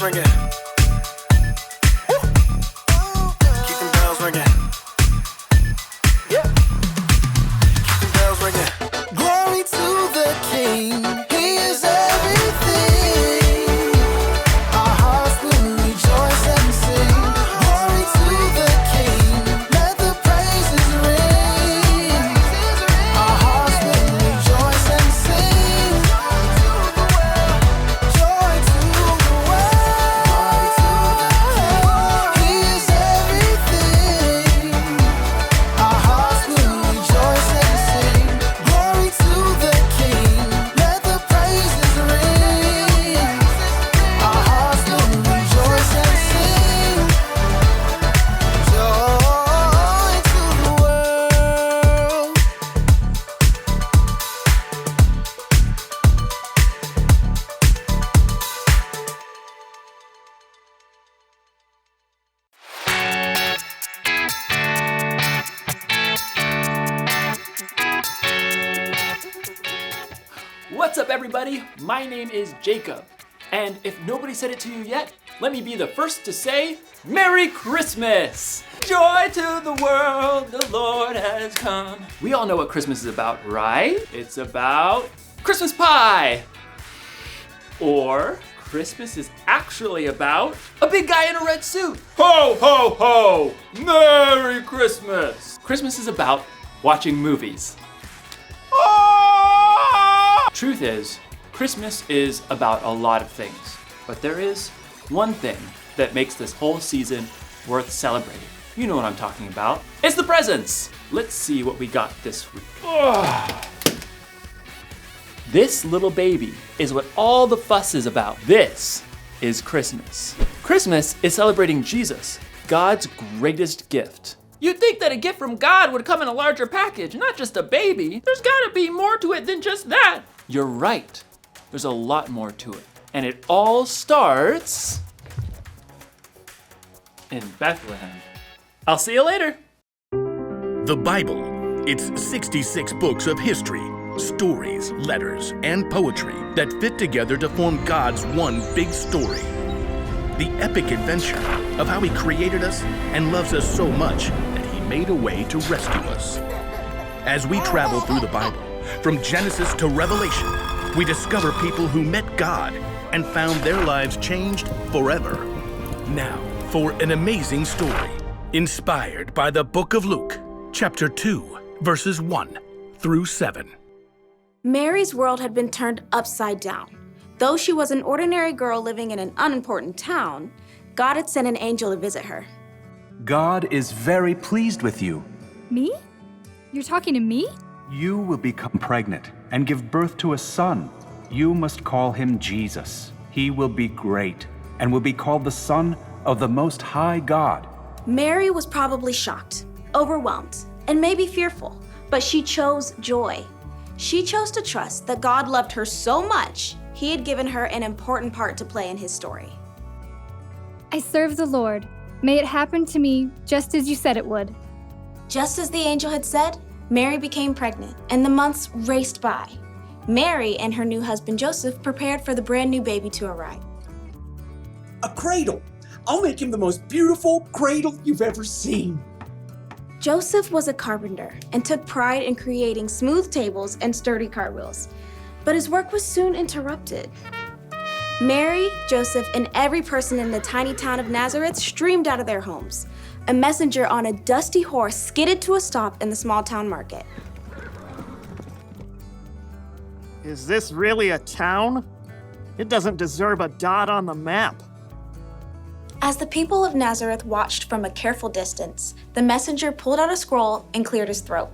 ringing. Keep them bells ringing. Yeah. Keep them bells ringing. Glory to the King. He is everything. Our hearts will rejoice and sing. Glory to the King. Let the praises ring. Our hearts will rejoice and sing. Joy to the world. He is everything. Our hearts will rejoice and sing. Glory to the King. Let the praises ring. Our hearts will rejoice and sing. Joy to the world. What's up, everybody? My name is Jacob, and if nobody said it to you yet, let me be the first to say Merry Christmas! Joy to the world, the Lord has come. We all know what Christmas is about, right? It's about Christmas pie. Or Christmas is actually about a big guy in a red suit. Ho, ho, ho! Merry Christmas! Christmas is about watching movies. Truth is, Christmas is about a lot of things, but there is one thing that makes this whole season worth celebrating. You know what I'm talking about. It's the presents! Let's see what we got this week. This little baby is what all the fuss is about. This is Christmas. Christmas is celebrating Jesus, God's greatest gift. You'd think that a gift from God would come in a larger package, not just a baby. There's gotta be more to it than just that. You're right. There's a lot more to it. And it all starts in Bethlehem. I'll see you later. The Bible. It's 66 books of history, stories, letters, and poetry that fit together to form God's one big story. The epic adventure of how He created us and loves us so much that He made a way to rescue us. As we travel through the Bible, from Genesis to Revelation, we discover people who met God and found their lives changed forever. Now, for an amazing story, inspired by the book of Luke, chapter 2, verses 1 through 7. Mary's world had been turned upside down. Though she was an ordinary girl living in an unimportant town, God had sent an angel to visit her. God is very pleased with you. Me? You're talking to me? You will become pregnant and give birth to a son. You must call him Jesus. He will be great and will be called the Son of the Most High God. Mary was probably shocked, overwhelmed, and maybe fearful, but she chose joy. She chose to trust that God loved her so much, He had given her an important part to play in His story. I serve the Lord. May it happen to me just as you said it would. Just as the angel had said, Mary became pregnant, and the months raced by. Mary and her new husband Joseph prepared for the brand new baby to arrive. A cradle. I'll make him the most beautiful cradle you've ever seen. Joseph was a carpenter and took pride in creating smooth tables and sturdy cartwheels, but his work was soon interrupted. Mary, Joseph, and every person in the tiny town of Nazareth streamed out of their homes. A messenger on a dusty horse skidded to a stop in the small town market. Is this really a town? It doesn't deserve a dot on the map. As the people of Nazareth watched from a careful distance, the messenger pulled out a scroll and cleared his throat.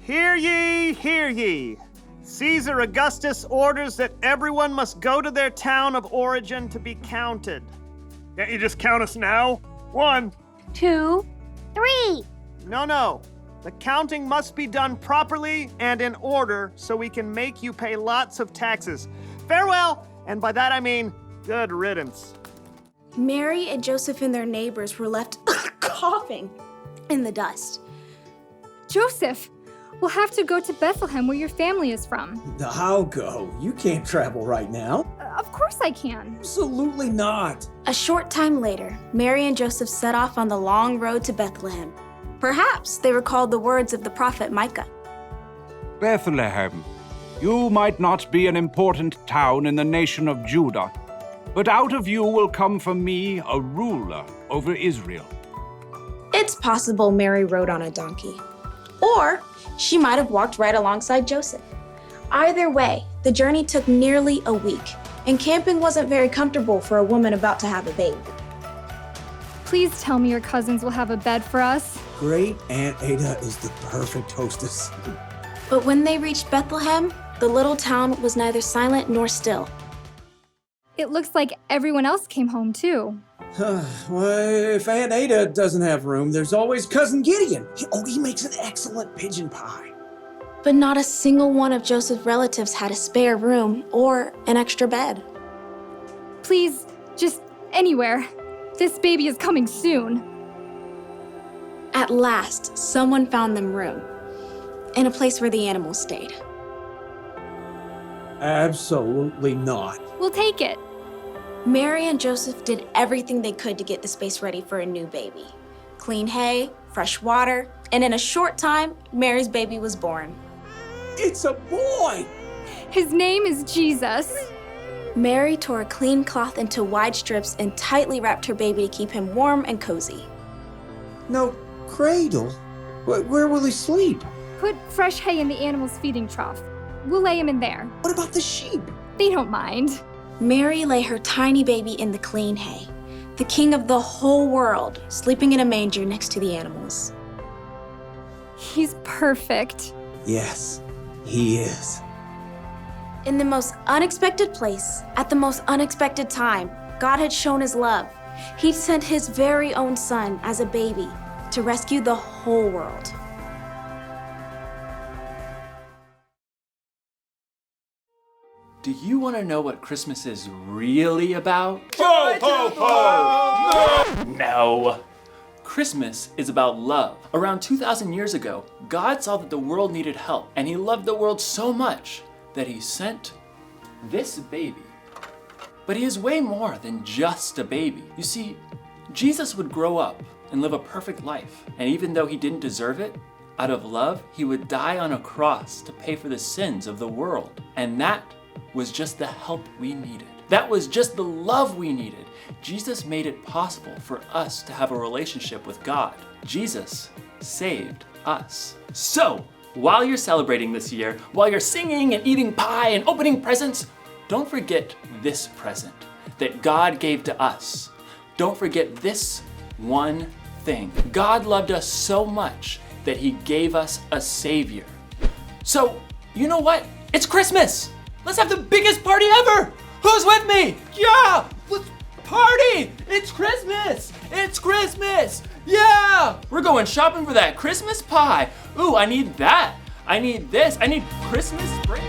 Hear ye, hear ye. Caesar Augustus orders that everyone must go to their town of origin to be counted. Can't you just count us now? 1, 2, 3. No. The counting must be done properly and in order so we can make you pay lots of taxes. Farewell, and by that I mean good riddance. Mary and Joseph and their neighbors were left coughing in the dust. Joseph, we'll have to go to Bethlehem where your family is from. I'll go. You can't travel right now. Of course I can. Absolutely not. A short time later, Mary and Joseph set off on the long road to Bethlehem. Perhaps they recalled the words of the prophet Micah. Bethlehem, you might not be an important town in the nation of Judah, but out of you will come for me a ruler over Israel. It's possible Mary rode on a donkey. Or she might have walked right alongside Joseph. Either way, the journey took nearly a week, and camping wasn't very comfortable for a woman about to have a baby. Please tell me your cousins will have a bed for us. Great Aunt Ada is the perfect hostess. But when they reached Bethlehem, the little town was neither silent nor still. It looks like everyone else came home too. Well, if Aunt Ada doesn't have room, there's always Cousin Gideon. He makes an excellent pigeon pie. But not a single one of Joseph's relatives had a spare room or an extra bed. Please, just anywhere. This baby is coming soon. At last, someone found them room, in a place where the animals stayed. Absolutely not. We'll take it. Mary and Joseph did everything they could to get the space ready for a new baby. Clean hay, fresh water, and in a short time, Mary's baby was born. It's a boy! His name is Jesus. Mary tore a clean cloth into wide strips and tightly wrapped her baby to keep him warm and cozy. No cradle? Where will he sleep? Put fresh hay in the animal's feeding trough. We'll lay him in there. What about the sheep? They don't mind. Mary lay her tiny baby in the clean hay, the king of the whole world, sleeping in a manger next to the animals. He's perfect. Yes, he is. In the most unexpected place, at the most unexpected time, God had shown his love. He'd sent his very own son as a baby to rescue the whole world. Do you want to know what Christmas is really about? Ho, ho, ho! No! Christmas is about love. Around 2,000 years ago, God saw that the world needed help, and he loved the world so much that he sent this baby. But he is way more than just a baby. You see, Jesus would grow up and live a perfect life, and even though he didn't deserve it, out of love, he would die on a cross to pay for the sins of the world. And that was just the help we needed. That was just the love we needed. Jesus made it possible for us to have a relationship with God. Jesus saved us. So, while you're celebrating this year, while you're singing and eating pie and opening presents, don't forget this present that God gave to us. Don't forget this one thing. God loved us so much that he gave us a savior. So, you know what? It's Christmas! Let's have the biggest party ever! Who's with me? Yeah! Let's party! It's Christmas! It's Christmas! Yeah! We're going shopping for that Christmas pie. Ooh, I need that. I need this. I need Christmas spring.